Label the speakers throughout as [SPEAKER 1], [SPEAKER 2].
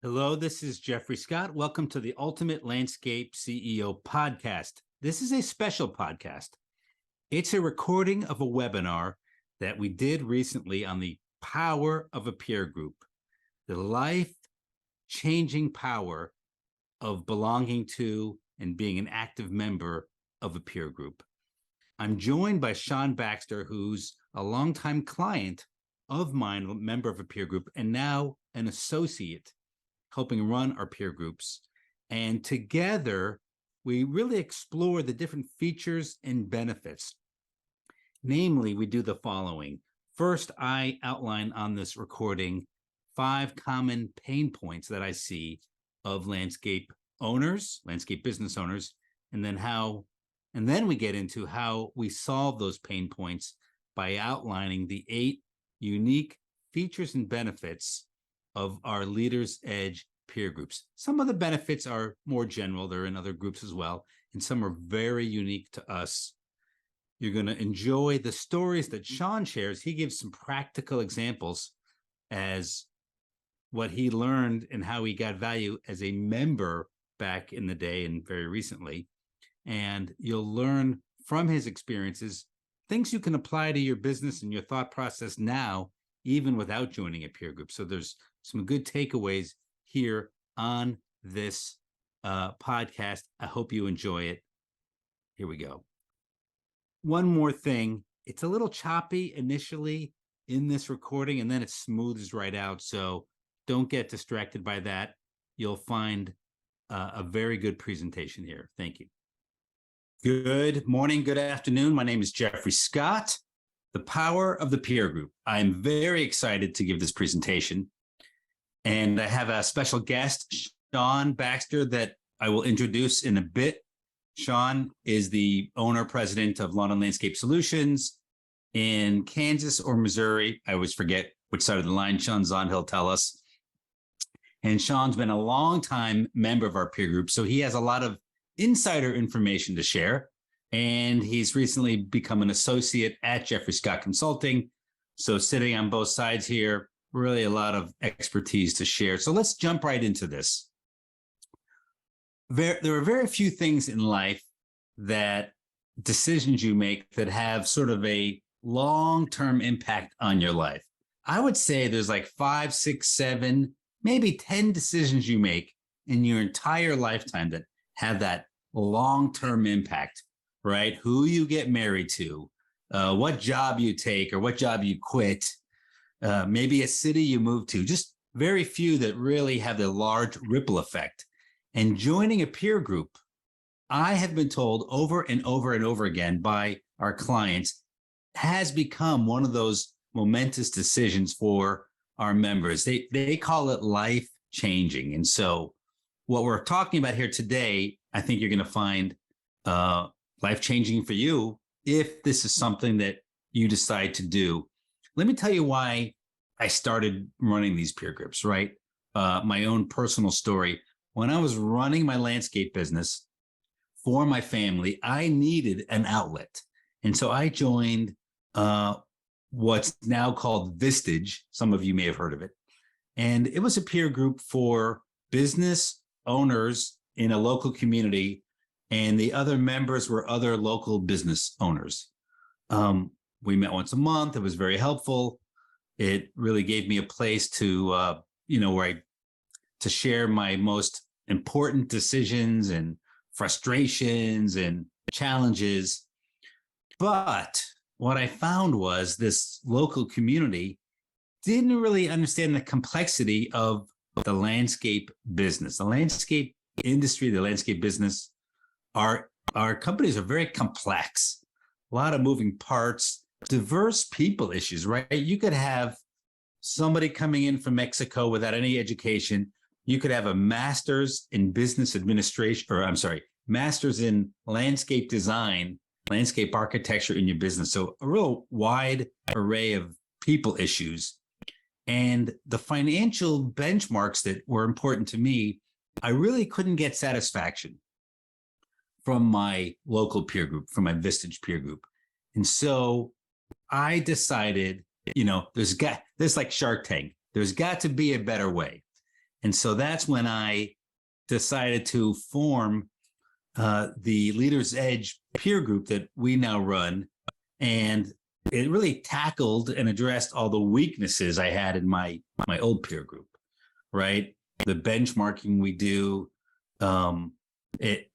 [SPEAKER 1] Hello, this is Jeffrey Scott. Welcome to the Ultimate Landscape CEO podcast. This is a special podcast. It's a recording of a webinar that we did recently on the power of a peer group, the life-changing power of belonging to and being an active member of a peer group. I'm joined by Sean Baxter, who's a longtime client of mine, a member of a peer group, and now an associate helping run our peer groups. And together, we really explore the different features and benefits. Namely, we do the following. First, I outline on this recording 5 common pain points that I see of landscape owners, landscape business owners, and then we get into how we solve those pain points by outlining the 8 unique features and benefits of our Leaders Edge peer groups. Some of the benefits are more general. They're in other groups as well, and some are very unique to us. You're going to enjoy the stories that Sean shares. He gives some practical examples as what he learned and how he got value as a member back in the day and very recently. And you'll learn from his experiences things you can apply to your business and your thought process now, even without joining a peer group. So there's some good takeaways here on this podcast. I hope you enjoy it. Here we go. One more thing. It's a little choppy initially in this recording, and then it smooths right out. So don't get distracted by that. You'll find a very good presentation here. Thank you. Good morning, good afternoon. My name is Jeffrey Scott, the power of the peer group. I'm very excited to give this presentation. And I have a special guest, Sean Baxter, that I will introduce in a bit. Sean is the owner president of Lawn and Landscape Solutions in Kansas or Missouri. I always forget which side of the line Sean's on. He'll tell us. And Sean's been a long time member of our peer group, so he has a lot of insider information to share. And he's recently become an associate at Jeffrey Scott Consulting. So sitting on both sides here, really a lot of expertise to share. So let's jump right into this. There are very few things in life that decisions you make that have sort of a long-term impact on your life. I would say there's like 5, 6, 7, maybe 10 decisions you make in your entire lifetime that have that long-term impact, right? Who you get married to, what job you take or what job you quit, maybe a city you move to, just very few that really have the large ripple effect. And joining a peer group, I have been told over and over and over again by our clients, has become one of those momentous decisions for our members. They call it life changing. And so what we're talking about here today, I think you're going to find life-changing for you if this is something that you decide to do. Let me tell you why I started running these peer groups, right? My own personal story. When I was running my landscape business for my family, I needed an outlet. And so I joined what's now called Vistage. Some of you may have heard of it. And it was a peer group for business owners in a local community, and the other members were other local business owners. We met once a month. It was very helpful. It really gave me a place to, to share my most important decisions and frustrations and challenges. But what I found was this local community didn't really understand the complexity of the landscape business, the landscape industry, the landscape business. Our companies are very complex, a lot of moving parts, diverse people issues, right? You could have somebody coming in from Mexico without any education. You could have a master's in business administration, master's in landscape design, landscape architecture in your business. So a real wide array of people issues. And the financial benchmarks that were important to me, I really couldn't get satisfaction from my local peer group, from my Vistage peer group. And so I decided, there's like Shark Tank, there's got to be a better way. And so that's when I decided to form the Leader's Edge peer group that we now run. And it really tackled and addressed all the weaknesses I had in my old peer group, right? The benchmarking we do,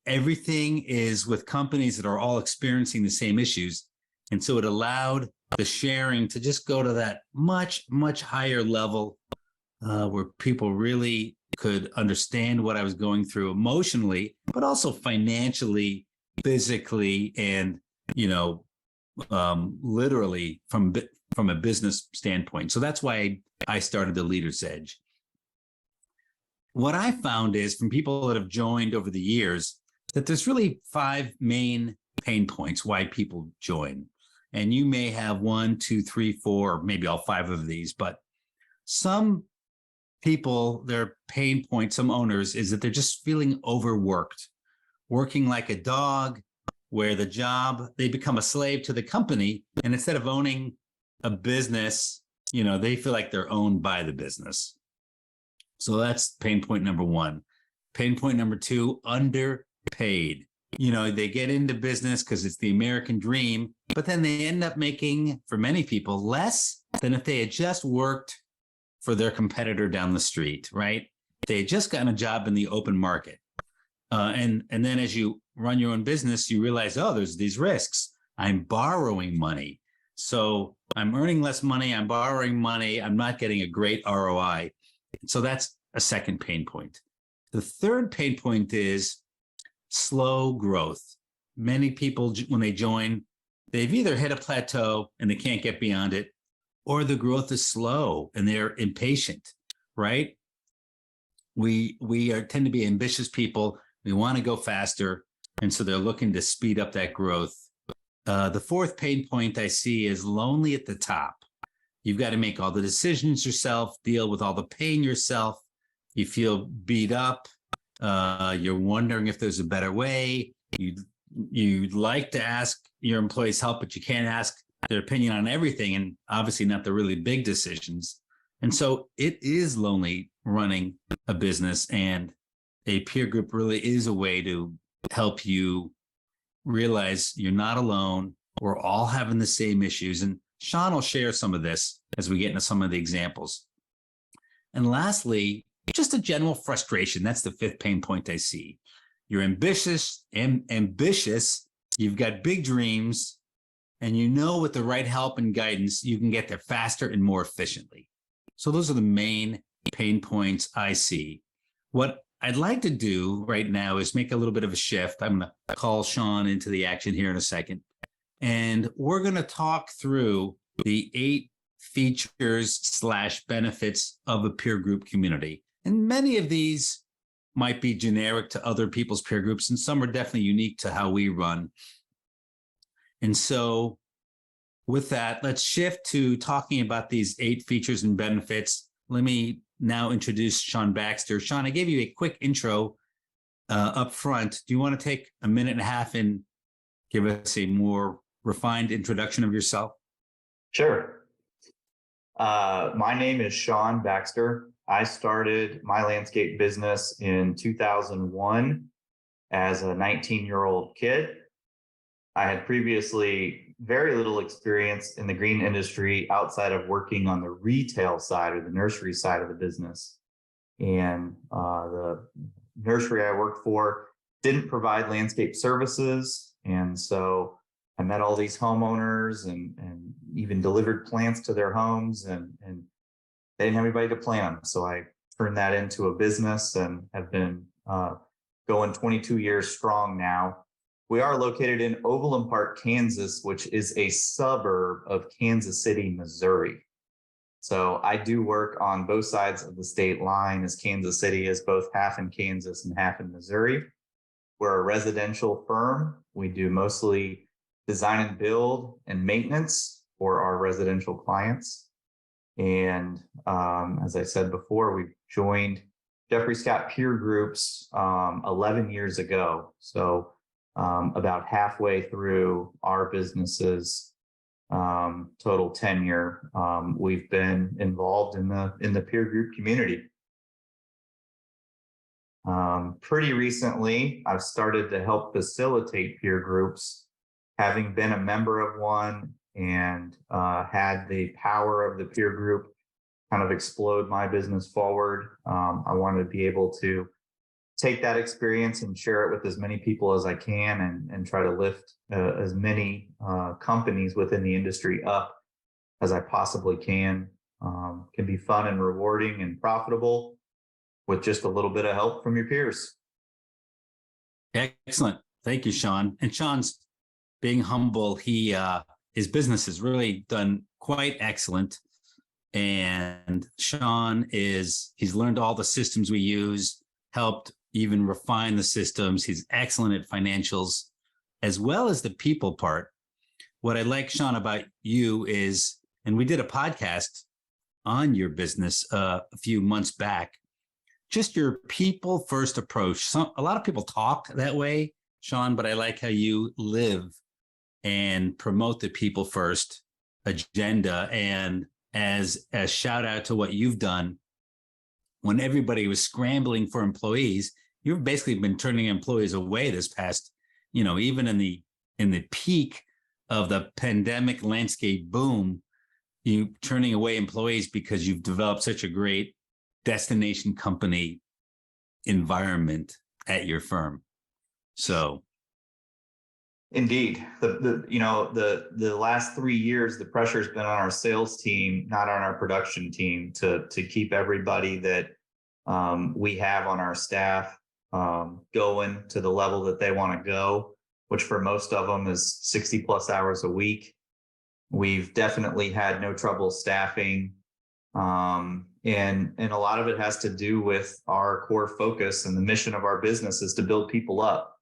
[SPEAKER 1] everything is with companies that are all experiencing the same issues. And so it allowed the sharing to just go to that much, much higher level where people really could understand what I was going through emotionally, but also financially, physically, and, literally from a business standpoint. So that's why I started the Leader's Edge. What I found is from people that have joined over the years that there's really 5 main pain points why people join. And you may have 1, 2, 3, 4, or maybe all 5 of these, but some people, their pain point, some owners, is that they're just feeling overworked, working like a dog, where the job, they become a slave to the company. And instead of owning a business, they feel like they're owned by the business. So that's pain point number 1. Pain point number 2, underpaid. They get into business because it's the American dream, but then they end up making, for many people, less than if they had just worked for their competitor down the street, right? They had just gotten a job in the open market. And then as you run your own business, you realize, there's these risks. I'm borrowing money. So I'm earning less money. I'm borrowing money. I'm not getting a great ROI. So that's a second pain point. The third pain point is slow growth. Many people, when they join, they've either hit a plateau and they can't get beyond it, or the growth is slow and they're impatient, right? We tend to be ambitious people. We want to go faster. And so they're looking to speed up that growth. The fourth pain point I see is lonely at the top. You've got to make all the decisions yourself, deal with all the pain yourself. You feel beat up. You're wondering if there's a better way. You'd like to ask your employees help, but you can't ask their opinion on everything, and obviously not the really big decisions. And so it is lonely running a business, and a peer group really is a way to help you realize you're not alone. We're all having the same issues. And Sean will share some of this as we get into some of the examples. And lastly, just a general frustration. That's the fifth pain point I see. You're ambitious, you've got big dreams, and with the right help and guidance, you can get there faster and more efficiently. So those are the main pain points I see. What I'd like to do right now is make a little bit of a shift. I'm going to call Sean into the action here in a second. And we're going to talk through the 8 features/benefits of a peer group community. And many of these might be generic to other people's peer groups, and some are definitely unique to how we run. And so with that, let's shift to talking about these 8 features and benefits. Let me now introduce Sean Baxter. Sean, I gave you a quick intro up front. Do you want to take a minute and a half and give us a more refined introduction of yourself?
[SPEAKER 2] Sure. My name is Sean Baxter. I started my landscape business in 2001 as a 19-year-old kid. I had previously very little experience in the green industry outside of working on the retail side or the nursery side of the business. And the nursery I worked for didn't provide landscape services. And so I met all these homeowners and even delivered plants to their homes, and they didn't have anybody to plant them. So I turned that into a business and have been going 22 years strong now. We are located in Overland Park, Kansas, which is a suburb of Kansas City, Missouri. So I do work on both sides of the state line, as Kansas City is both half in Kansas and half in Missouri. We're a residential firm. We do mostly design and build and maintenance for our residential clients. And as I said before, we joined Jeffrey Scott Peer Groups 11 years ago. So about halfway through our business's total tenure, we've been involved in the peer group community. Pretty recently, I've started to help facilitate peer groups, having been a member of one and had the power of the peer group kind of explode my business forward. I wanted to be able to take that experience and share it with as many people as I can and try to lift as many companies within the industry up as I possibly can. Can be fun and rewarding and profitable with just a little bit of help from your peers.
[SPEAKER 1] Excellent. Thank you, Sean. And Sean's being humble. His business has really done quite excellent. And Sean he's learned all the systems we use, helped even refine the systems. He's excellent at financials as well as the people part. What I like, Sean, about you is, and we did a podcast on your business a few months back, just your people first approach. A lot of people talk that way, Sean, but I like how you live and promote the people first agenda. And as a shout out to what you've done, when everybody was scrambling for employees, you've basically been turning employees away this past, even in the peak of the pandemic landscape boom, you turning away employees because you've developed such a great destination company environment at your firm. So
[SPEAKER 2] indeed, the last 3 years, the pressure's been on our sales team, not on our production team, to keep everybody that we have on our staff going to the level that they want to go, which for most of them is 60 plus hours a week. We've definitely had no trouble staffing. And a lot of it has to do with our core focus, and the mission of our business is to build people up.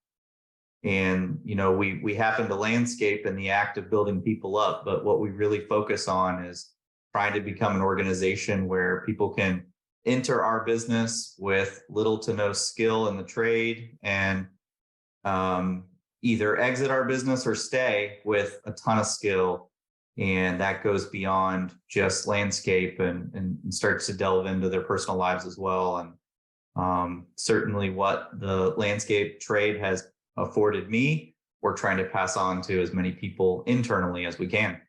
[SPEAKER 2] And, we happen to landscape in the act of building people up, but what we really focus on is trying to become an organization where people can enter our business with little to no skill in the trade and either exit our business or stay with a ton of skill. And that goes beyond just landscape and starts to delve into their personal lives as well. And certainly what the landscape trade has afforded me, we're trying to pass on to as many people internally as we can.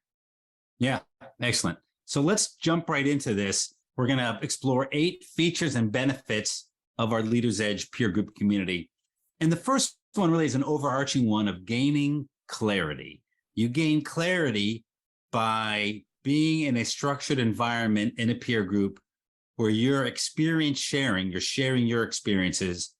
[SPEAKER 1] Yeah, excellent. So let's jump right into this. We're going to explore 8 features and benefits of our Leaders Edge peer group community. And the first one really is an overarching one of gaining clarity. You gain clarity by being in a structured environment in a peer group where you're sharing your experiences,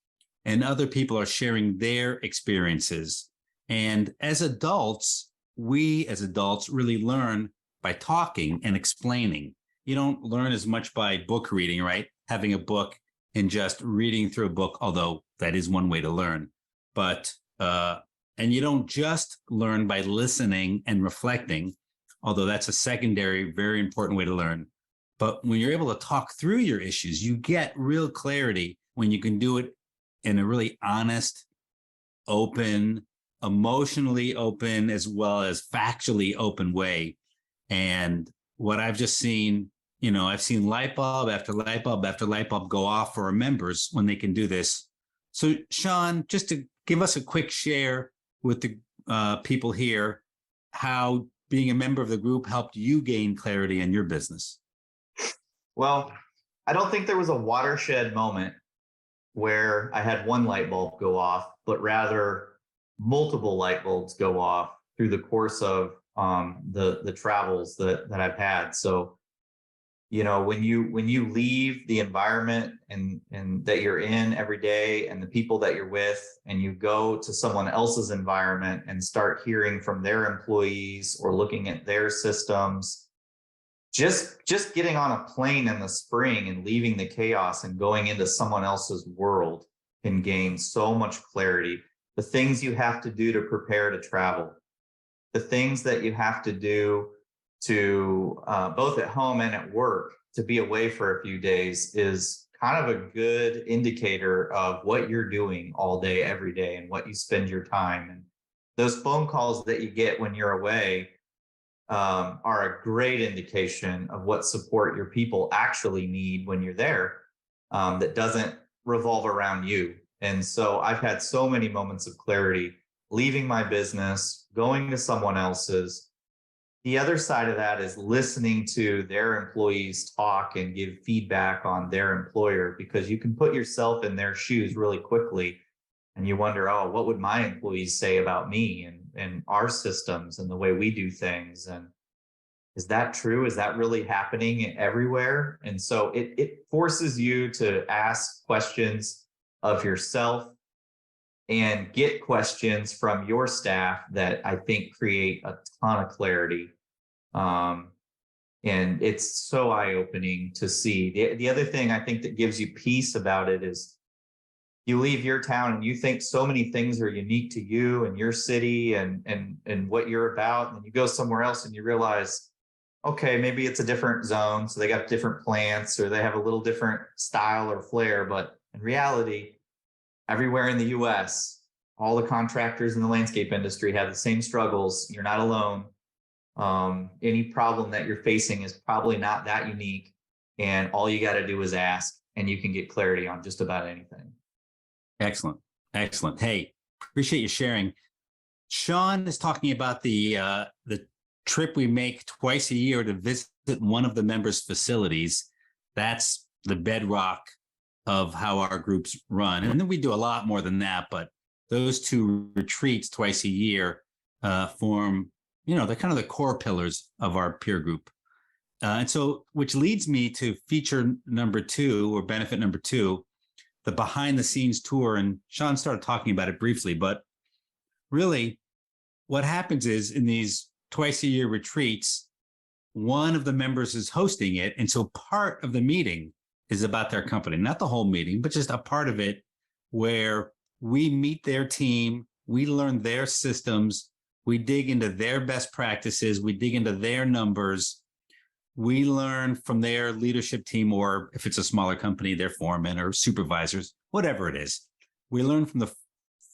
[SPEAKER 1] and other people are sharing their experiences. And as adults, we as adults really learn by talking and explaining. You don't learn as much by book reading, right? Having a book and just reading through a book, although that is one way to learn. But, and you don't just learn by listening and reflecting, although that's a secondary, very important way to learn. But when you're able to talk through your issues, you get real clarity when you can do it in a really honest, open, emotionally open, as well as factually open way. And what I've just seen, I've seen light bulb after light bulb after light bulb go off for our members when they can do this. So Sean, just to give us a quick share with the people here, how being a member of the group helped you gain clarity in your business.
[SPEAKER 2] Well, I don't think there was a watershed moment where I had one light bulb go off, but rather multiple light bulbs go off through the course of the travels that I've had. So, when you leave the environment and that you're in every day and the people that you're with, and you go to someone else's environment and start hearing from their employees or looking at their systems, just getting on a plane in the spring and leaving the chaos and going into someone else's world can gain so much clarity. The things you have to do to prepare to travel, the things that you have to do to both at home and at work to be away for a few days is kind of a good indicator of what you're doing all day, every day, and what you spend your time. And those phone calls that you get when you're away are a great indication of what support your people actually need when you're there. That doesn't revolve around you. And so I've had so many moments of clarity leaving my business, going to someone else's. The other side of that is listening to their employees talk and give feedback on their employer, because you can put yourself in their shoes really quickly and you wonder, oh, what would my employees say about me and our systems and the way we do things? And is that true? Is that really happening everywhere? And so it forces you to ask questions of yourself and get questions from your staff that I think create a ton of clarity. And it's so eye-opening to see. The other thing I think that gives you peace about it is you leave your town and you think so many things are unique to you and your city and what you're about. And then you go somewhere else and you realize, okay, maybe it's a different zone. So they got different plants or they have a little different style or flair. But in reality, everywhere in the US, all the contractors in the landscape industry have the same struggles. You're not alone. Any problem that you're facing is probably not that unique. And all you got to do is ask, and you can get clarity on just about anything.
[SPEAKER 1] Excellent. Excellent. Hey, appreciate you sharing. Sean is talking about the trip we make twice a year to visit one of the members' facilities. That's the bedrock of how our groups run. And then we do a lot more than that, but those two retreats twice a year form, they're kind of the core pillars of our peer group. And so, which leads me to feature number 2 or benefit number 2, the behind the scenes tour. And Sean started talking about it briefly, but really what happens is in these twice a year retreats, one of the members is hosting it. And so part of the meeting is about their company, not the whole meeting, but just a part of it where we meet their team, we learn their systems, we dig into their best practices, we dig into their numbers, we learn from their leadership team, or if it's a smaller company, their foremen or supervisors, whatever it is. We learn from the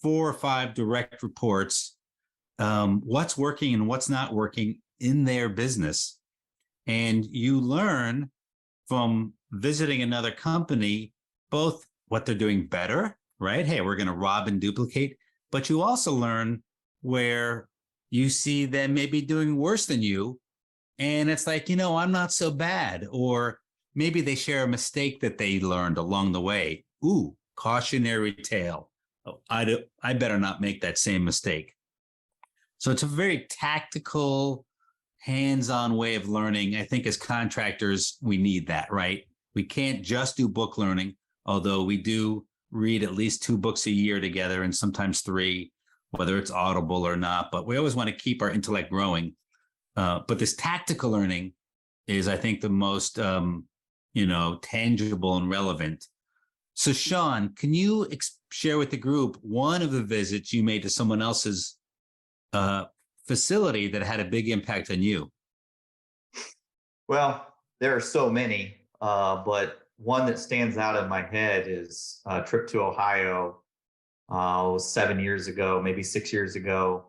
[SPEAKER 1] 4 or 5 direct reports what's working and what's not working in their business. And you learn from visiting another company, both what they're doing better, right? Hey, we're going to rob and duplicate. But you also learn where you see them maybe doing worse than you. And it's like, I'm not so bad. Or maybe they share a mistake that they learned along the way. Ooh, cautionary tale. Oh, I better not make that same mistake. So it's a very tactical, hands-on way of learning. I think as contractors, we need that, right? We can't just do book learning, although we do read at least 2 books a year together and sometimes 3, whether it's Audible or not. But we always want to keep our intellect growing. But this tactical learning is, I think, the most, tangible and relevant. So, Sean, can you share with the group one of the visits you made to someone else's facility that had a big impact on you?
[SPEAKER 2] Well, there are so many, but one that stands out in my head is a trip to Ohio 7 years ago, maybe 6 years ago.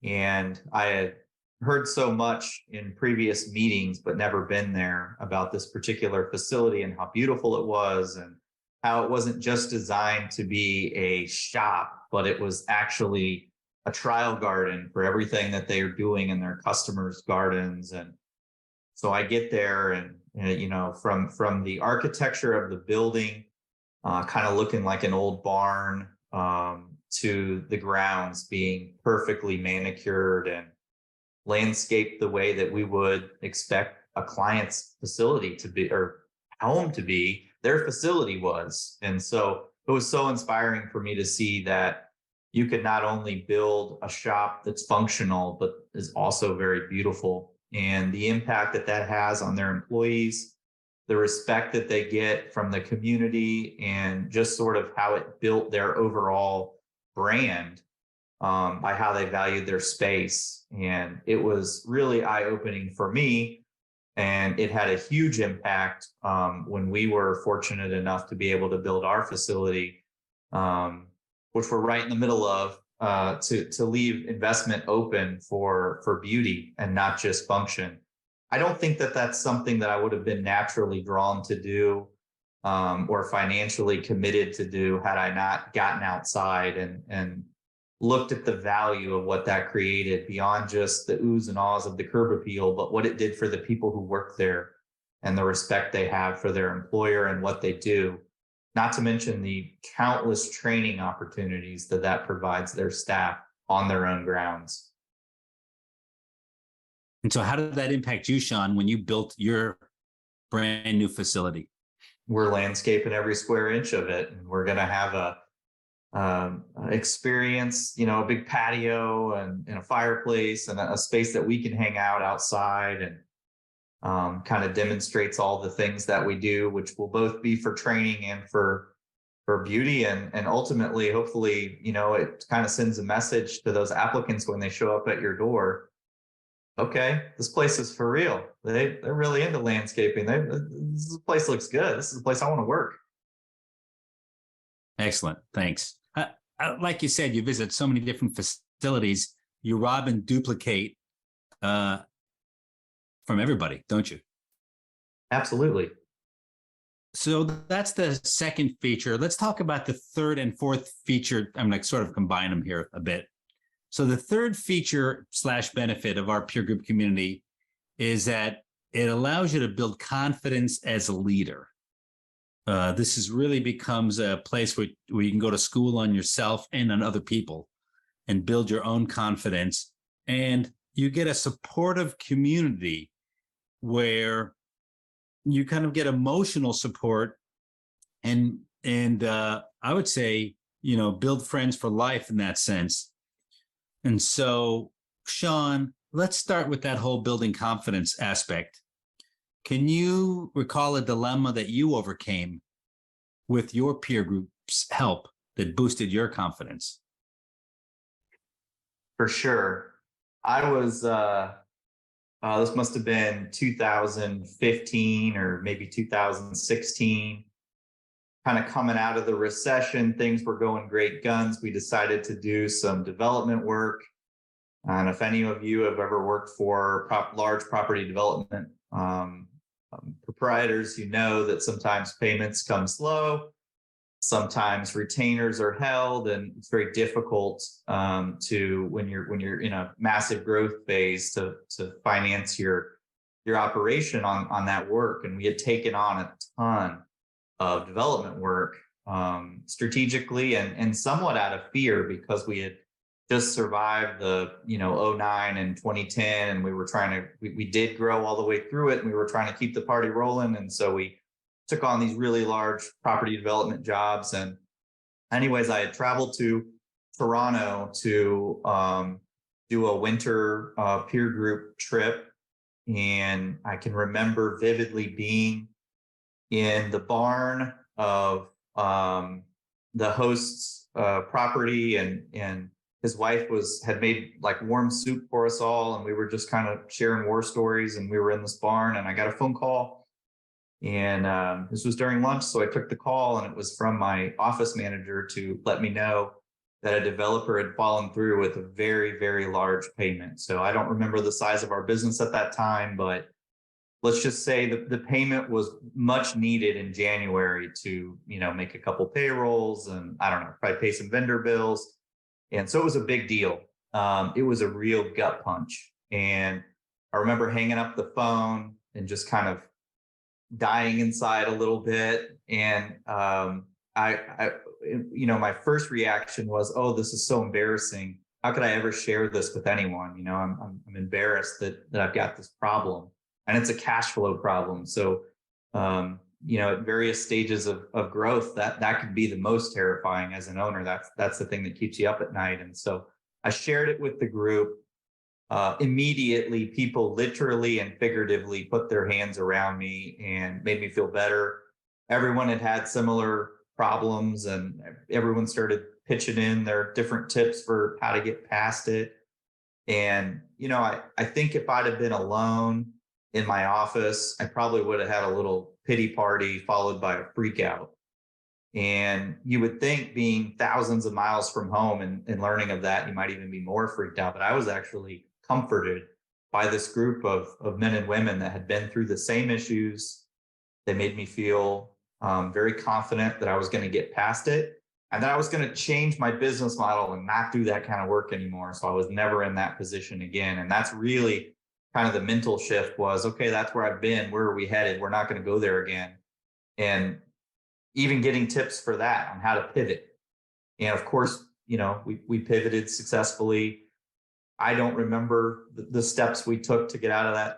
[SPEAKER 2] And I had heard so much in previous meetings, but never been there, about this particular facility and how beautiful it was and how it wasn't just designed to be a shop, but it was actually a trial garden for everything that they are doing in their customers' gardens. And so I get there and, from the architecture of the building, kind of looking like an old barn, to the grounds being perfectly manicured and landscaped the way that we would expect a client's facility to be, or home to be, their facility was. And so it was so inspiring for me to see that you could not only build a shop that's functional, but is also very beautiful, and the impact that that has on their employees, the respect that they get from the community, and just sort of how it built their overall brand by how they valued their space. And it was really eye-opening for me. And it had a huge impact when we were fortunate enough to be able to build our facility, which we're right in the middle of, to leave investment open for beauty and not just function. I don't think that that's something that I would have been naturally drawn to do or financially committed to do had I not gotten outside and looked at the value of what that created beyond just the oohs and ahs of the curb appeal, but what it did for the people who work there and the respect they have for their employer and what they do. Not to mention the countless training opportunities that provides their staff on their own grounds.
[SPEAKER 1] And so how did that impact you, Sean, when you built your brand new facility?
[SPEAKER 2] We're landscaping every square inch of it, and we're going to have a experience, a big patio and a fireplace and a space that we can hang out outside, and kind of demonstrates all the things that we do, which will both be for training and for beauty, and ultimately, hopefully, it kind of sends a message to those applicants when they show up at your door. Okay, this place is for real. They're really into landscaping. This place looks good. This is the place I want to work.
[SPEAKER 1] Excellent. Thanks. Like you said, you visit so many different facilities. You rob and duplicate from everybody, don't you?
[SPEAKER 2] Absolutely.
[SPEAKER 1] So that's the second feature. Let's talk about the third and fourth feature. I'm going to sort of combine them here a bit. So the third feature / benefit of our peer group community is that it allows you to build confidence as a leader. This really becomes a place where you can go to school on yourself and on other people and build your own confidence. And you get a supportive community where you kind of get emotional support and I would say, build friends for life in that sense. And so, Sean, let's start with that whole building confidence aspect. Can you recall a dilemma that you overcame with your peer group's help that boosted your confidence?
[SPEAKER 2] For sure. I was, this must have been 2015 or maybe 2016, kind of coming out of the recession. Things were going great guns. We decided to do some development work. And if any of you have ever worked for large property development proprietors, you know that sometimes payments come slow, sometimes retainers are held, and it's very difficult to when you're in a massive growth phase to finance your operation on that work. And we had taken on a ton of development work strategically and somewhat out of fear, because we had just survived the 09 and 2010, and we were we did grow all the way through it, and we were trying to keep the party rolling. And so we took on these really large property development jobs. And anyways, I had traveled to Toronto to do a winter peer group trip. And I can remember vividly being in the barn of the host's property, and his wife had made like warm soup for us all, and we were just kind of sharing war stories, and we were in this barn, and I got a phone call, and this was during lunch, so I took the call, and it was from my office manager to let me know that a developer had fallen through with a very, very large payment. So I don't remember the size of our business at that time, but let's just say the payment was much needed in January to, make a couple payrolls and I don't know, probably pay some vendor bills. And so it was a big deal. It was a real gut punch. And I remember hanging up the phone and just kind of dying inside a little bit. And my first reaction was, oh, this is so embarrassing. How could I ever share this with anyone? I'm embarrassed that I've got this problem. And it's a cash flow problem. So, at various stages of growth, that could be the most terrifying as an owner. That's the thing that keeps you up at night. And so I shared it with the group. Immediately, people literally and figuratively put their hands around me and made me feel better. Everyone had similar problems, and everyone started pitching in their different tips for how to get past it. And, I think if I'd have been alone in my office, I probably would have had a little pity party followed by a freak out. And you would think, being thousands of miles from home and learning of that, you might even be more freaked out. But I was actually comforted by this group of men and women that had been through the same issues. They made me feel very confident that I was going to get past it and that I was going to change my business model and not do that kind of work anymore. So I was never in that position again. And that's really kind of the mental shift was, okay, that's where I've been. Where are we headed? We're not going to go there again. And even getting tips for that on how to pivot. And of course, we pivoted successfully. I don't remember the steps we took to get out of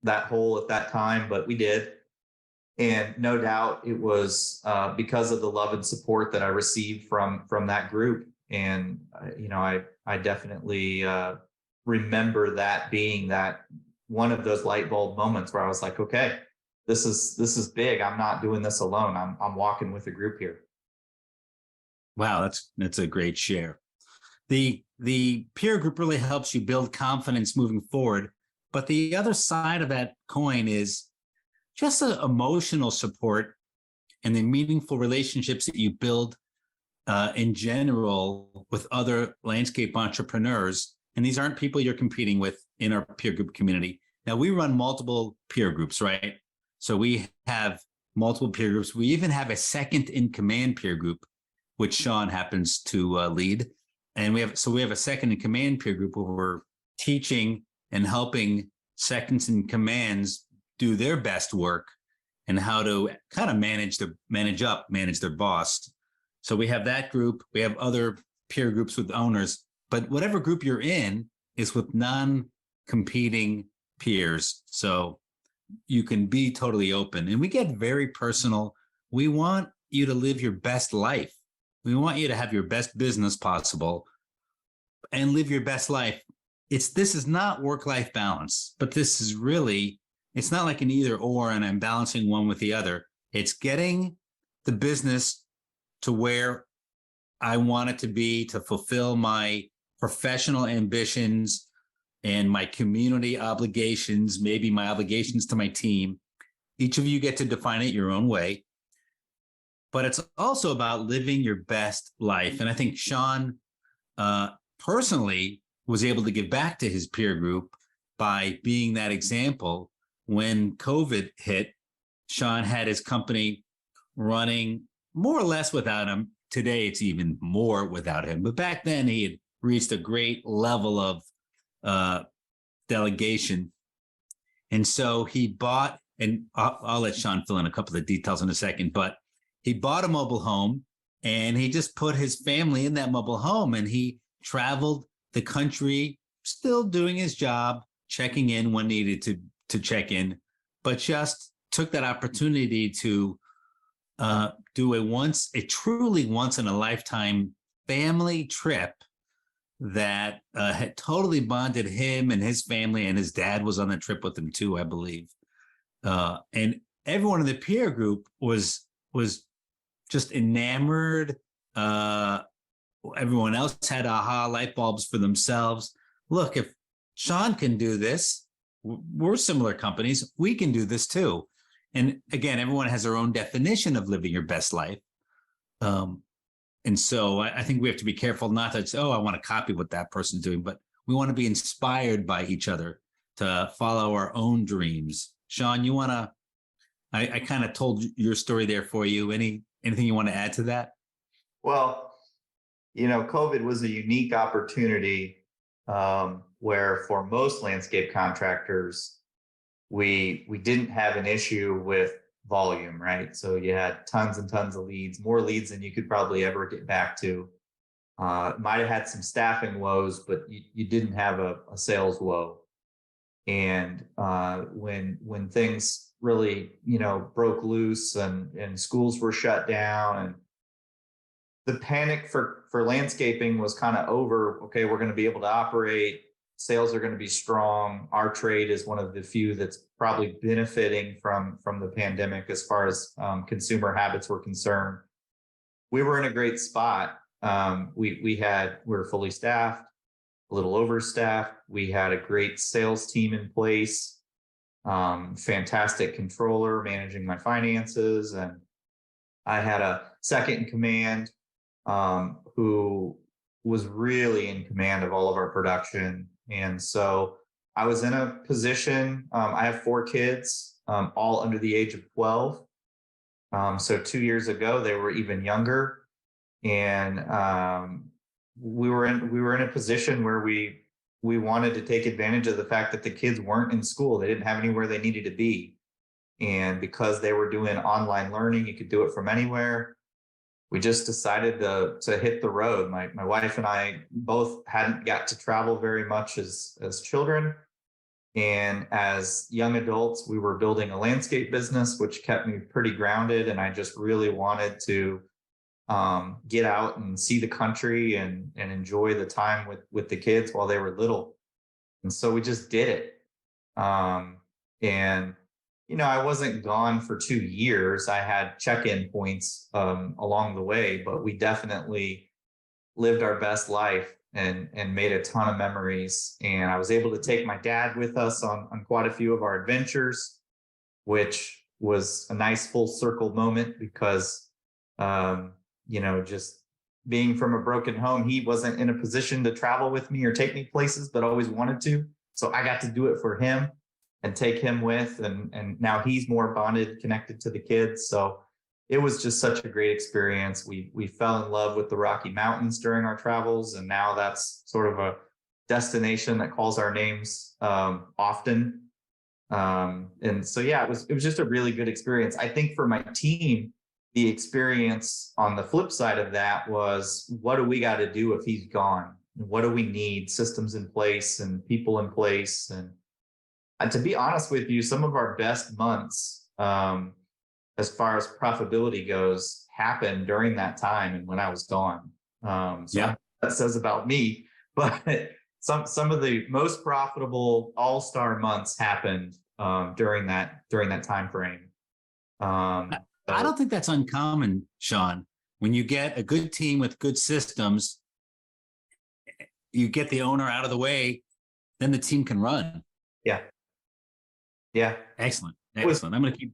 [SPEAKER 2] that hole at that time, but we did. And no doubt it was because of the love and support that I received from that group. And I definitely remember that being that one of those light bulb moments where I was like, okay, this is big. I'm not doing this alone. I'm walking with a group here.
[SPEAKER 1] Wow, that's a great share. The peer group really helps you build confidence moving forward. But the other side of that coin is just the emotional support and the meaningful relationships that you build in general with other landscape entrepreneurs. And these aren't people you're competing with in our peer group community. Now, we run multiple peer groups, right? So we have multiple peer groups. We even have a second in command peer group, which Sean happens to lead. And we have a second in command peer group where we're teaching and helping seconds in commands do their best work and how to kind of manage their boss. So we have that group. We have other peer groups with owners, but whatever group you're in is with non-competing peers. So you can be totally open, and we get very personal. We want you to live your best life. We want you to have your best business possible and live your best life. This is not work-life balance, but this is really, it's not like an either or and I'm balancing one with the other. It's getting the business to where I want it to be to fulfill my professional ambitions and my community obligations, maybe my obligations to my team. Each of you get to define it your own way. But it's also about living your best life. And I think Sean personally was able to give back to his peer group by being that example. When COVID hit, Sean had his company running more or less without him. Today, it's even more without him. But back then, he had reached a great level of delegation. And so he bought, and I'll let Sean fill in a couple of details in a second, but he bought a mobile home and he just put his family in that mobile home, and he traveled the country, still doing his job, checking in when needed to check in, but just took that opportunity to do a truly once in a lifetime family trip that had totally bonded him and his family, and his dad was on the trip with him too, I believe. And everyone in the peer group was just enamored. Everyone else had aha light bulbs for themselves. Look, if Sean can do this, we're similar companies, we can do this too. And again, everyone has their own definition of living your best life. And so I think we have to be careful not to say, oh, I want to copy what that person's doing, but we want to be inspired by each other to follow our own dreams. Sean, you want to, I kind of told your story there for you. Anything you want to add to that?
[SPEAKER 2] Well, COVID was a unique opportunity where for most landscape contractors, we didn't have an issue with volume, right? So you had tons and tons of leads, more leads than you could probably ever get back to. Might have had some staffing woes, but you didn't have a sales woe. And when things really, broke loose and schools were shut down, and the panic for landscaping was kind of over. Okay, we're going to be able to operate. Sales are going to be strong. Our trade is one of the few that's probably benefiting from the pandemic as far as consumer habits were concerned. We were in a great spot. We were fully staffed, a little overstaffed. We had a great sales team in place, fantastic controller managing my finances, and I had a second in command who was really in command of all of our production. And so I was in a position, I have 4 kids, all under the age of 12. So 2 years ago, they were even younger, and we were in a position where we wanted to take advantage of the fact that the kids weren't in school. They didn't have anywhere they needed to be, and because they were doing online learning, you could do it from anywhere. We just decided to hit the road. My wife and I both hadn't got to travel very much as children. And as young adults, we were building a landscape business, which kept me pretty grounded. And I just really wanted to get out and see the country and enjoy the time with the kids while they were little. And so we just did it. And I wasn't gone for 2 years. I had check-in points along the way, but we definitely lived our best life and made a ton of memories. And I was able to take my dad with us on quite a few of our adventures, which was a nice full circle moment because, just being from a broken home, he wasn't in a position to travel with me or take me places, but always wanted to. So I got to do it for him and take him with, and now he's more bonded, connected to the kids. So it was just such a great experience. We fell in love with the Rocky Mountains during our travels, and now that's sort of a destination that calls our names often. And so yeah, it was just a really good experience. I think for my team, the experience on the flip side of that was, what do we got to do if he's gone? What do we need? Systems in place and people in place. And to be honest with you, some of our best months, as far as profitability goes, happened during that time and when I was gone. So
[SPEAKER 1] Yeah.
[SPEAKER 2] that says about me, but some of the most profitable all-star months happened during that time frame.
[SPEAKER 1] I don't think that's uncommon, Sean. When you get a good team with good systems, you get the owner out of the way, then the team can run.
[SPEAKER 2] Yeah. Yeah.
[SPEAKER 1] Excellent.
[SPEAKER 2] Was-
[SPEAKER 1] Excellent. I'm going to keep.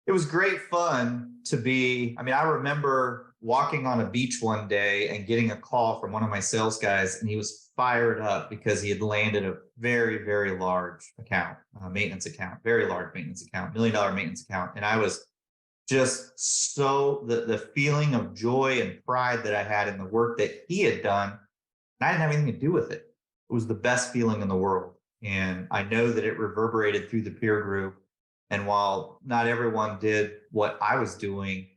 [SPEAKER 2] It was great fun to be. I mean, I remember walking on a beach one day and getting a call from one of my sales guys, and he was fired up because he had landed a very, very large account, maintenance account, very large maintenance account, $1 million maintenance account. And I was just so the feeling of joy and pride that I had in the work that he had done, and I didn't have anything to do with it. It was the best feeling in the world. And I know that it reverberated through the peer group. And while not everyone did what I was doing,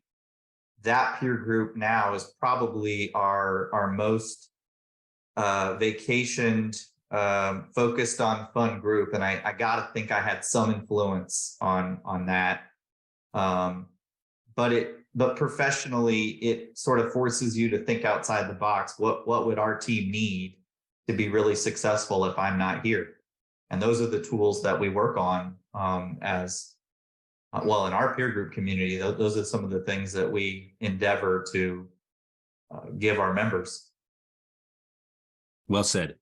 [SPEAKER 2] that peer group now is probably our most vacationed, focused on fun group. And I got to think I had some influence on that. But professionally, it sort of forces you to think outside the box. What would our team need to be really successful if I'm not here? And those are the tools that we work on as well in our peer group community. Those are some of the things that we endeavor to give our members.
[SPEAKER 1] Well said.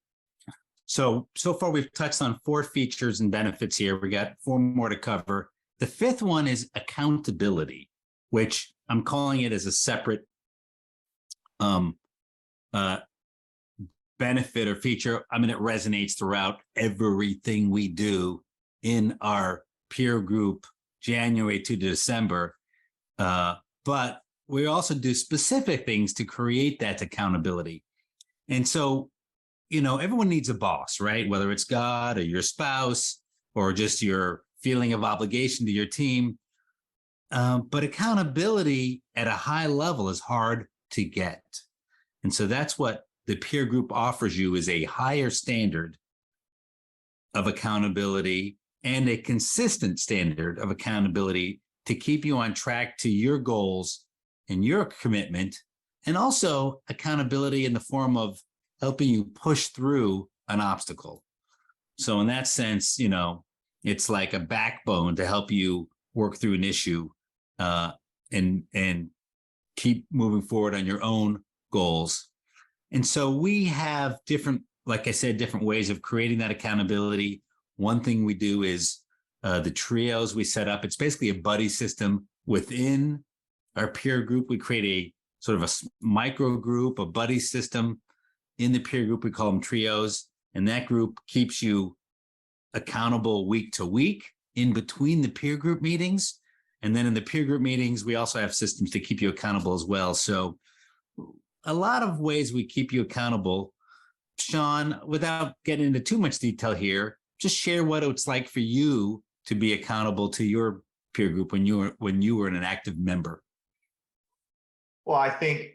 [SPEAKER 1] So far we've touched on 4 features and benefits here. We got 4 more to cover. The 5th one is accountability, which I'm calling it as a separate benefit or feature. I mean, it resonates throughout everything we do in our peer group, January to December. But we also do specific things to create that accountability. And so, everyone needs a boss, right? Whether it's God or your spouse or just your feeling of obligation to your team. But accountability at a high level is hard to get. And so that's what the peer group offers you, is a higher standard of accountability and a consistent standard of accountability to keep you on track to your goals and your commitment, and also accountability in the form of helping you push through an obstacle. So in that sense, it's like a backbone to help you work through an issue and keep moving forward on your own goals. And so we have different, like I said, different ways of creating that accountability. One thing we do is the trios we set up. It's basically a buddy system within our peer group. We create a sort of a micro group, a buddy system in the peer group. We call them trios. And that group keeps you accountable week to week in between the peer group meetings. And then in the peer group meetings, we also have systems to keep you accountable as well. So a lot of ways we keep you accountable. Sean, without getting into too much detail here, just share what it's like for you to be accountable to your peer group when you were an active member.
[SPEAKER 2] Well, I think,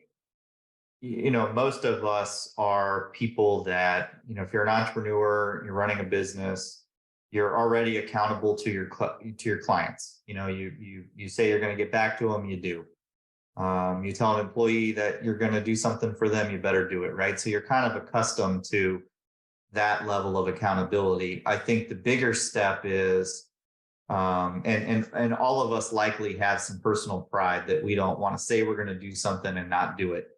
[SPEAKER 2] most of us are people that, if you're an entrepreneur, you're running a business, you're already accountable to your clients. You say you're going to get back to them, you do. You tell an employee that you're going to do something for them, you better do it, right? So you're kind of accustomed to that level of accountability. I think the bigger step is, and all of us likely have some personal pride that we don't want to say we're going to do something and not do it.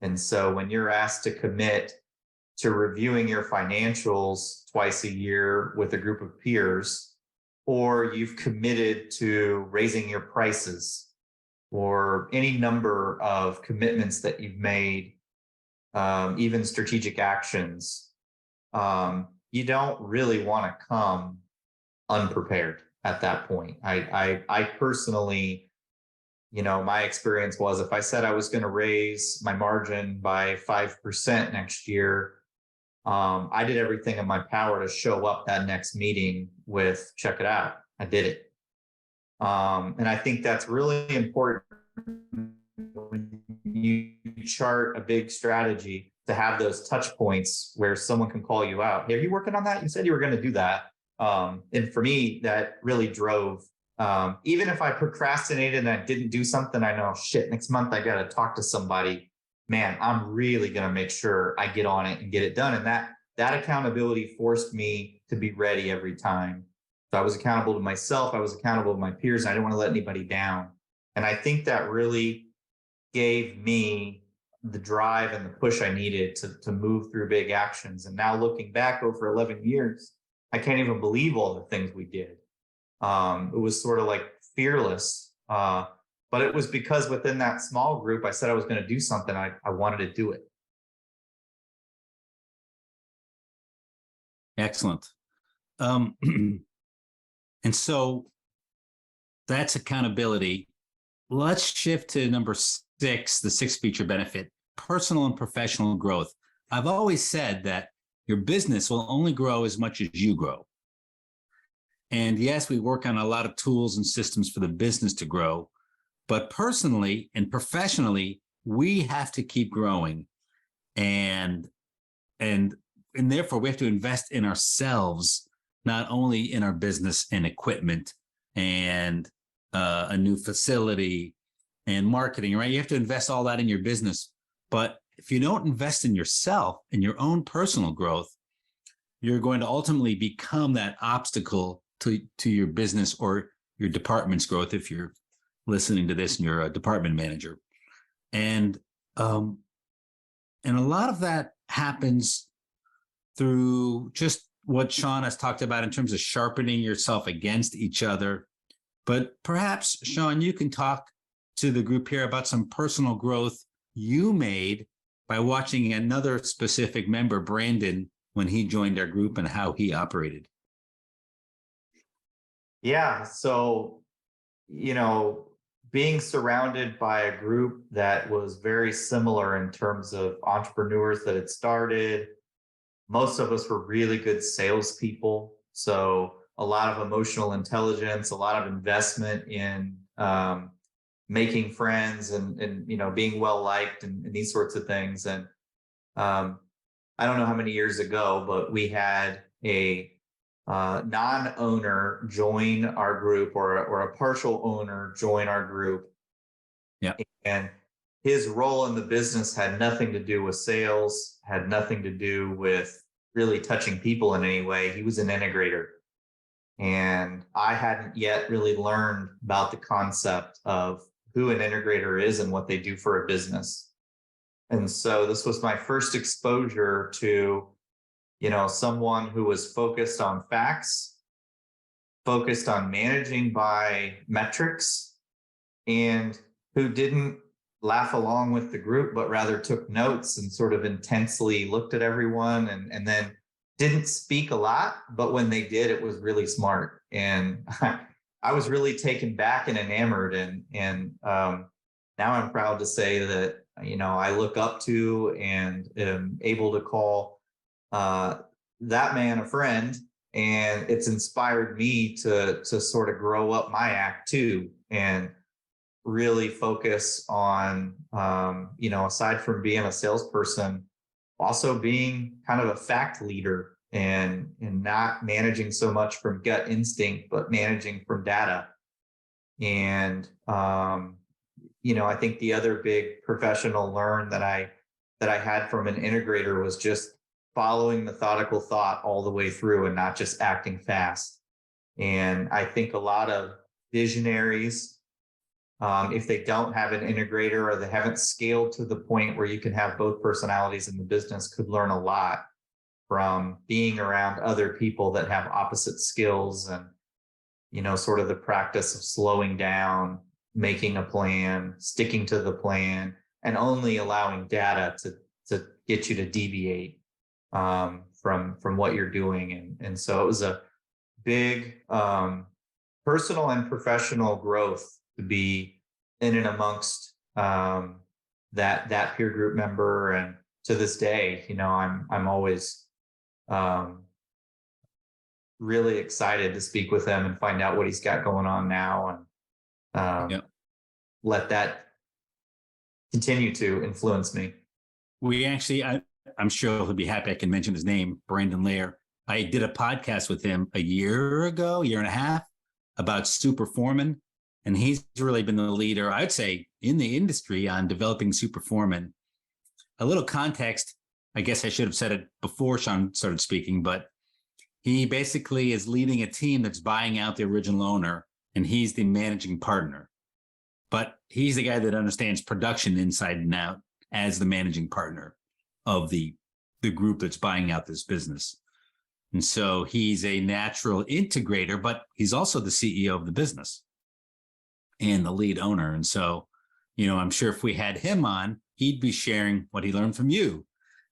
[SPEAKER 2] And so when you're asked to commit to reviewing your financials twice a year with a group of peers, or you've committed to raising your prices, or any number of commitments that you've made, even strategic actions, you don't really want to come unprepared at that point. I personally, my experience was, if I said I was going to raise my margin by 5% next year, I did everything in my power to show up that next meeting with, check it out, I did it. And I think that's really important when you chart a big strategy, to have those touch points where someone can call you out. Hey, are you working on that? You said you were going to do that. And for me, that really drove, even if I procrastinated and I didn't do something, I know, shit, next month I got to talk to somebody. Man, I'm really going to make sure I get on it and get it done. And that accountability forced me to be ready every time. So I was accountable to myself. I was accountable to my peers. I didn't want to let anybody down. And I think that really gave me the drive and the push I needed to move through big actions. And now looking back over 11 years, I can't even believe all the things we did. It was sort of like fearless. But it was because within that small group, I said I was going to do something. I wanted to do it.
[SPEAKER 1] Excellent. And so that's accountability. Let's shift to number 6, the 6th feature benefit, personal and professional growth. I've always said that your business will only grow as much as you grow. And yes, we work on a lot of tools and systems for the business to grow, but personally and professionally, we have to keep growing. And therefore we have to invest in ourselves, not only in our business and equipment and a new facility and marketing, right? You have to invest all that in your business. But if you don't invest in yourself, in your own personal growth, you're going to ultimately become that obstacle to your business or your department's growth if you're listening to this and you're a department manager. And a lot of that happens through just what Sean has talked about in terms of sharpening yourself against each other. But perhaps, Sean, you can talk to the group here about some personal growth you made by watching another specific member, Brandon, when he joined our group and how he operated.
[SPEAKER 2] Yeah. So, being surrounded by a group that was very similar in terms of entrepreneurs that had started, most of us were really good salespeople. So a lot of emotional intelligence, a lot of investment in making friends and being well liked and these sorts of things. And I don't know how many years ago, but we had a non-owner join our group, or a partial owner join our group.
[SPEAKER 1] Yeah.
[SPEAKER 2] And his role in the business had nothing to do with sales, had nothing to do with really touching people in any way. He was an integrator. And I hadn't yet really learned about the concept of who an integrator is and what they do for a business. And so this was my first exposure to, someone who was focused on facts, focused on managing by metrics, and who didn't laugh along with the group, but rather took notes and sort of intensely looked at everyone and then didn't speak a lot, but when they did, it was really smart. And I was really taken back and enamored, and now I'm proud to say that I look up to and am able to call that man a friend, and it's inspired me to sort of grow up my act too, and really focus on aside from being a salesperson, also being kind of a fact leader, and not managing so much from gut instinct, but managing from data. And I think the other big professional learn that I had from an integrator was just following methodical thought all the way through and not just acting fast. And I think a lot of visionaries, if they don't have an integrator or they haven't scaled to the point where you can have both personalities in the business, could learn a lot from being around other people that have opposite skills, and sort of the practice of slowing down, making a plan, sticking to the plan, and only allowing data to get you to deviate from what you're doing. And so it was a big personal and professional growth to be in and amongst that peer group member. And to this day, I'm always really excited to speak with him and find out what he's got going on now, and let that continue to influence me.
[SPEAKER 1] We actually, I'm sure he'll be happy I can mention his name, Brandon Lair. I did a podcast with him a year and a half, about super foreman. And he's really been the leader, I'd say, in the industry on developing super foreman. A little context, I guess I should have said it before Sean started speaking, but he basically is leading a team that's buying out the original owner, and he's the managing partner. But he's the guy that understands production inside and out as the managing partner of the group that's buying out this business. And so he's a natural integrator, but he's also the CEO of the business and the lead owner. And so, I'm sure if we had him on, he'd be sharing what he learned from you.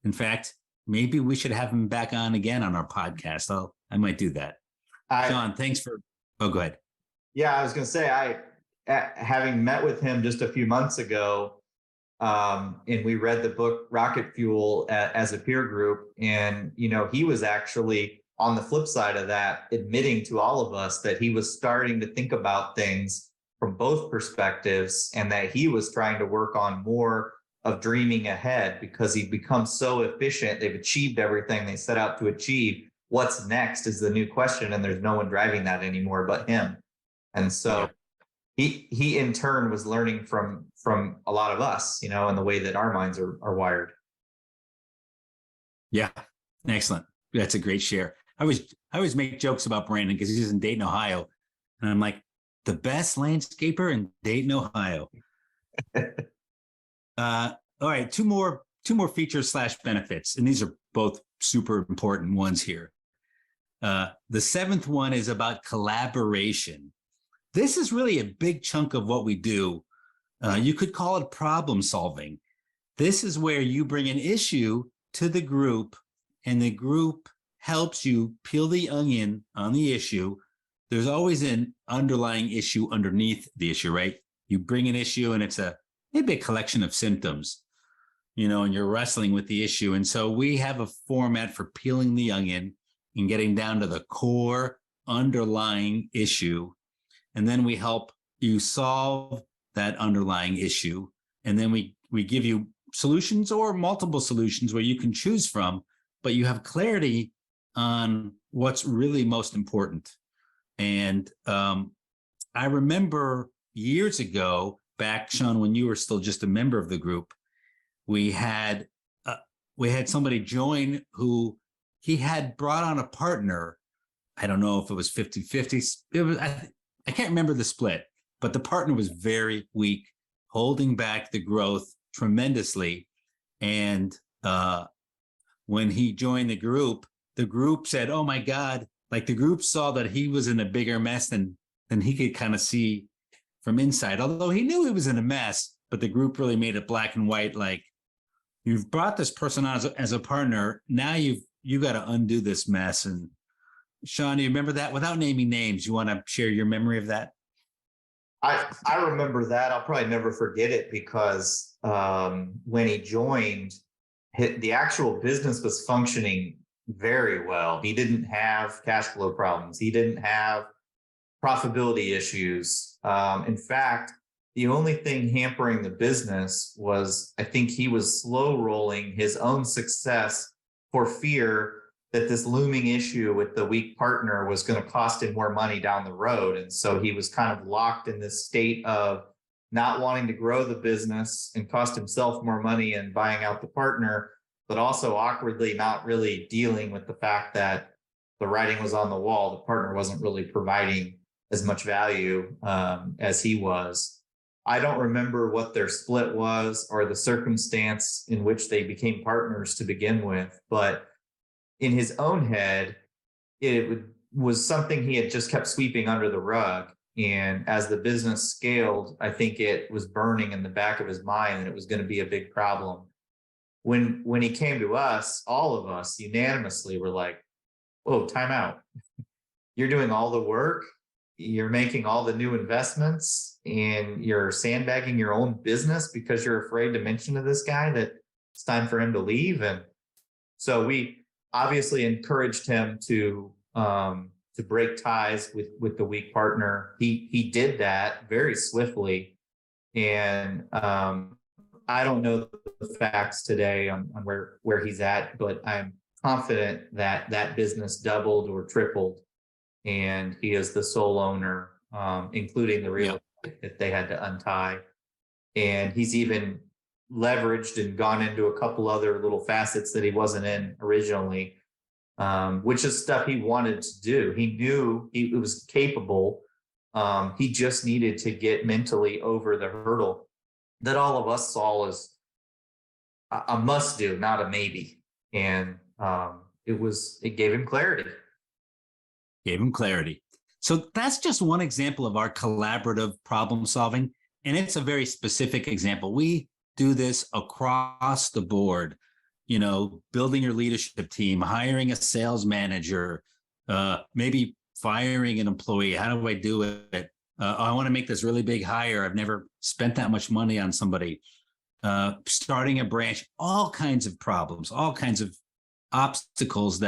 [SPEAKER 1] In fact, maybe we should have him back on again on our podcast. I might do that. Sean, thanks for, go ahead.
[SPEAKER 2] Yeah, I was going to say, having met with him just a few months ago, and we read the book Rocket Fuel as a peer group. And, he was actually on the flip side of that, admitting to all of us that he was starting to think about things from both perspectives, and that he was trying to work on more of dreaming ahead, because he'd become so efficient. They've achieved everything they set out to achieve. What's next is the new question, and there's no one driving that anymore but him. And so he in turn was learning from a lot of us, and the way that our minds are wired.
[SPEAKER 1] Yeah, excellent. That's a great share. I always make jokes about Brandon because he's in Dayton, Ohio, and I'm like, the best landscaper in Dayton, Ohio. All right, two more features / benefits, and these are both super important ones here. The seventh one is about collaboration. This is really a big chunk of what we do. You could call it problem solving. This is where you bring an issue to the group, and the group helps you peel the onion on the issue. There's always an underlying issue underneath the issue, right? You bring an issue, and it's maybe a collection of symptoms, and you're wrestling with the issue. And so we have a format for peeling the onion and getting down to the core underlying issue. And then we help you solve that underlying issue. And then we give you solutions or multiple solutions where you can choose from, but you have clarity on what's really most important. And I remember years ago, back, Sean, when you were still just a member of the group, we had somebody join who he had brought on a partner. I don't know if it was 50-50. I can't remember the split, but the partner was very weak, holding back the growth tremendously. And when he joined the group said, oh my God, like the group saw that he was in a bigger mess than he could kind of see from inside, although he knew he was in a mess, but the group really made it black and white. Like, you've brought this person on as a partner. Now you got to undo this mess. And Sean, do you remember that? Without naming names, you want to share your memory of that?
[SPEAKER 2] I remember that. I'll probably never forget it because when he joined, the actual business was functioning very well. He didn't have cash flow problems. He didn't have profitability issues. In fact, the only thing hampering the business was, I think he was slow rolling his own success for fear that this looming issue with the weak partner was going to cost him more money down the road. And so he was kind of locked in this state of not wanting to grow the business and cost himself more money and buying out the partner, but also awkwardly not really dealing with the fact that the writing was on the wall. The partner wasn't really providing as much value as he was. I don't remember what their split was or the circumstance in which they became partners to begin with, but in his own head, was something he had just kept sweeping under the rug. And as the business scaled, I think it was burning in the back of his mind that it was going to be a big problem. When he came to us, all of us unanimously were like, whoa, time out. You're doing all the work. You're making all the new investments and you're sandbagging your own business because you're afraid to mention to this guy that it's time for him to leave. And so we obviously encouraged him to break ties with the weak partner. He did that very swiftly, and I don't know the facts today on where he's at, but I'm confident that that business doubled or tripled, and he is the sole owner, including the real estate that they had to untie, and he's even leveraged and gone into a couple other little facets that he wasn't in originally, which is stuff he wanted to do. He knew he was capable. He just needed to get mentally over the hurdle that all of us saw as a must do, not a maybe. And it gave him clarity.
[SPEAKER 1] Gave him clarity. So that's just one example of our collaborative problem solving. And it's a very specific example. We do this across the board, building your leadership team, hiring a sales manager, maybe firing an employee. How do I do it? I want to make this really big hire. I've never spent that much money on somebody. Starting a branch, all kinds of problems, all kinds of obstacles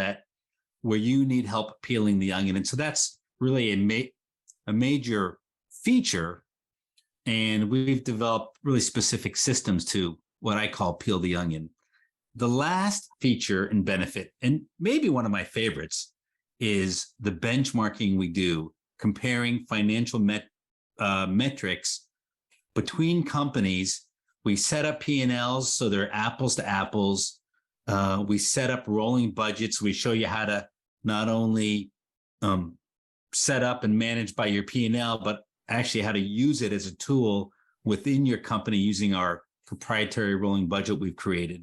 [SPEAKER 1] where you need help peeling the onion. And so that's really a major feature. And we've developed really specific systems to what I call peel the onion. The last feature and benefit, and maybe one of my favorites, is the benchmarking we do, comparing financial metrics between companies. We set up P&Ls so they're apples to apples. We set up rolling budgets. We show you how to not only set up and manage by your P&L, but actually how to use it as a tool within your company using our proprietary rolling budget we've created.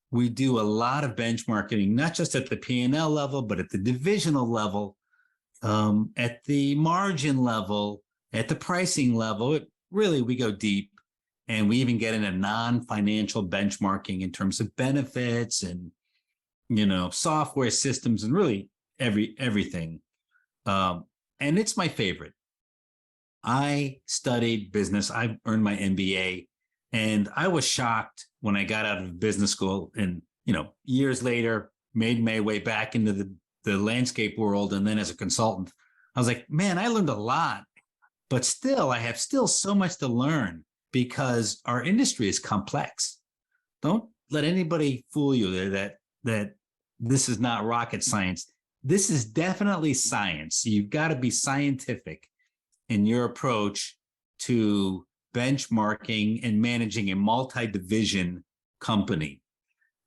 [SPEAKER 1] We do a lot of benchmarking, not just at the P&L level, but at the divisional level, at the margin level, at the pricing level. We go deep, and we even get into non-financial benchmarking in terms of benefits and, software systems and really everything. And it's my favorite. I studied business. I earned my MBA, and I was shocked when I got out of business school and, years later, made my way back into the landscape world. And then as a consultant, I was like, man, I learned a lot, but still, I have so much to learn because our industry is complex. Don't let anybody fool you that this is not rocket science. This is definitely science. You've got to be scientific in your approach to benchmarking and managing a multi-division company.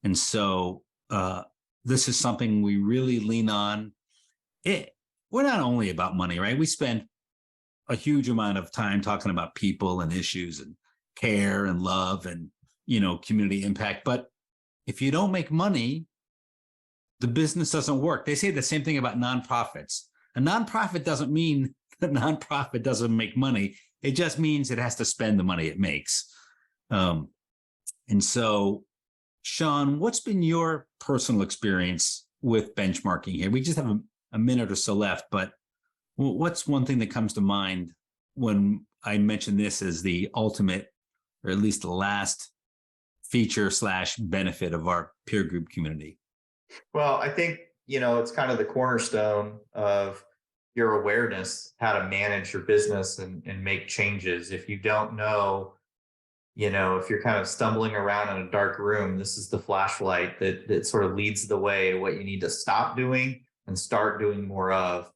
[SPEAKER 1] And so this is something we really lean on. We're not only about money, right? We spend a huge amount of time talking about people and issues and care and love and, community impact. But if you don't make money, the business doesn't work. They say the same thing about nonprofits. A nonprofit doesn't mean the nonprofit doesn't make money. It just means it has to spend the money it makes. And so, Sean, what's been your personal experience with benchmarking here? We just have a minute or so left, but what's one thing that comes to mind when I mention this as the ultimate, or at least the last feature / benefit of our peer group community?
[SPEAKER 2] Well, I think, it's kind of the cornerstone of your awareness, how to manage your business and make changes. If you don't know, if you're kind of stumbling around in a dark room, this is the flashlight that sort of leads the way, what you need to stop doing and start doing more of.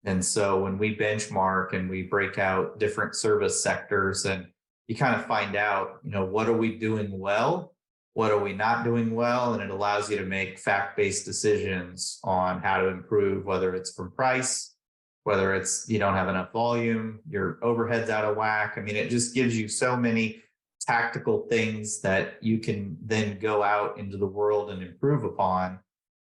[SPEAKER 2] And so when we benchmark and we break out different service sectors, and you kind of find out, what are we doing well? What are we not doing well? And it allows you to make fact-based decisions on how to improve, whether it's from price, whether it's you don't have enough volume, your overhead's out of whack. I mean, it just gives you so many tactical things that you can then go out into the world and improve upon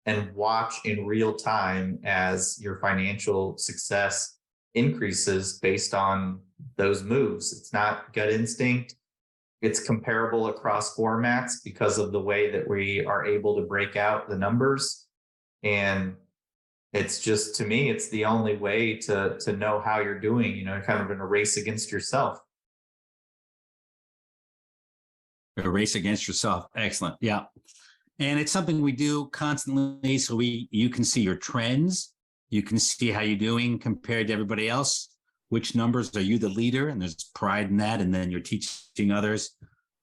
[SPEAKER 2] and watch in real time as your financial success increases based on those moves. It's not gut instinct. It's comparable across formats because of the way that we are able to break out the numbers. And it's just, to me, it's the only way to know how you're doing, kind of in a race against yourself.
[SPEAKER 1] A race against yourself. Excellent. Yeah. And it's something we do constantly. So you can see your trends. You can see how you're doing compared to everybody else. Which numbers are you the leader? And there's pride in that. And then you're teaching others.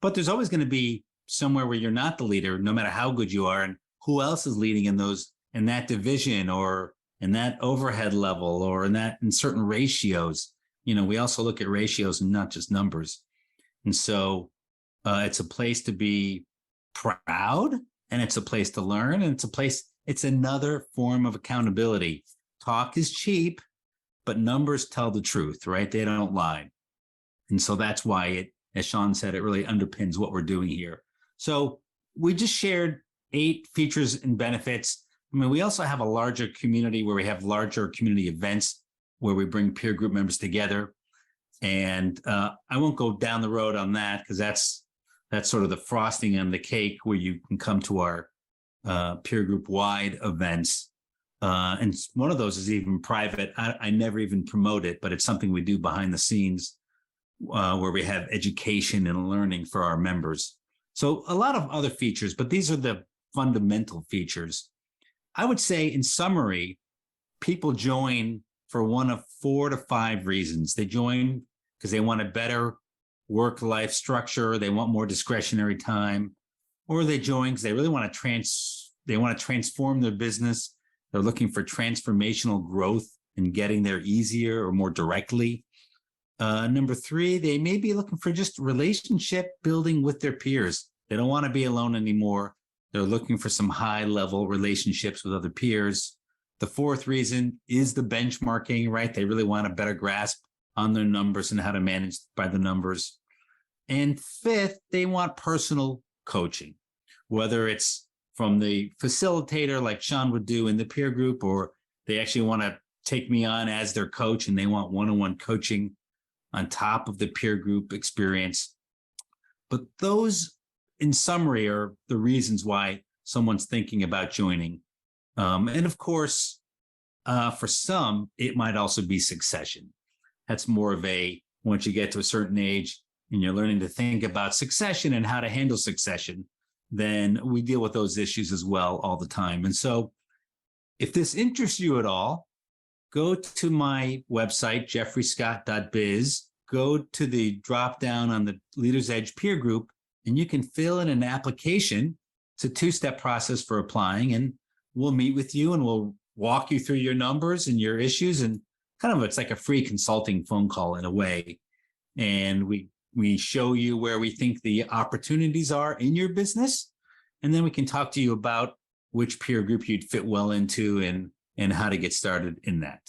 [SPEAKER 1] But there's always going to be somewhere where you're not the leader, no matter how good you are. And who else is leading in that division or in that overhead level or in certain ratios? We also look at ratios and not just numbers. And so it's a place to be proud, and it's a place to learn, and it's another form of accountability. Talk is cheap, but numbers tell the truth, right? They don't lie. And so that's why as Sean said, it really underpins what we're doing here. So we just shared 8 features and benefits. I mean, we also have a larger community where we have larger community events where we bring peer group members together. And I won't go down the road on that because that's sort of the frosting on the cake where you can come to our peer group wide events. And one of those is even private. I never even promote it, but it's something we do behind the scenes where we have education and learning for our members. So a lot of other features, but these are the fundamental features. I would say in summary, people join for one of 4 to 5 reasons. They join because they want a better work-life structure. They want more discretionary time, or they join because they really want to transform their business. They're looking for transformational growth and getting there easier or more directly. Number 3, they may be looking for just relationship building with their peers. They don't want to be alone anymore. They're looking for some high-level relationships with other peers. The 4th reason is the benchmarking, right? They really want a better grasp on their numbers and how to manage by the numbers. And 5th, they want personal coaching, whether it's from the facilitator like Sean would do in the peer group, or they actually want to take me on as their coach and they want one-on-one coaching on top of the peer group experience. But those, in summary, are the reasons why someone's thinking about joining. And of course, for some, it might also be succession. That's more of once you get to a certain age and you're learning to think about succession and how to handle succession, then we deal with those issues as well all the time. And so if this interests you at all, go to my website, jeffreyscott.biz, go to the drop down on the Leaders Edge peer group, and you can fill in an application. It's a 2-step process for applying, and we'll meet with you and we'll walk you through your numbers and your issues, and it's like a free consulting phone call in a way. And we show you where we think the opportunities are in your business, and then we can talk to you about which peer group you'd fit well into and how to get started in that.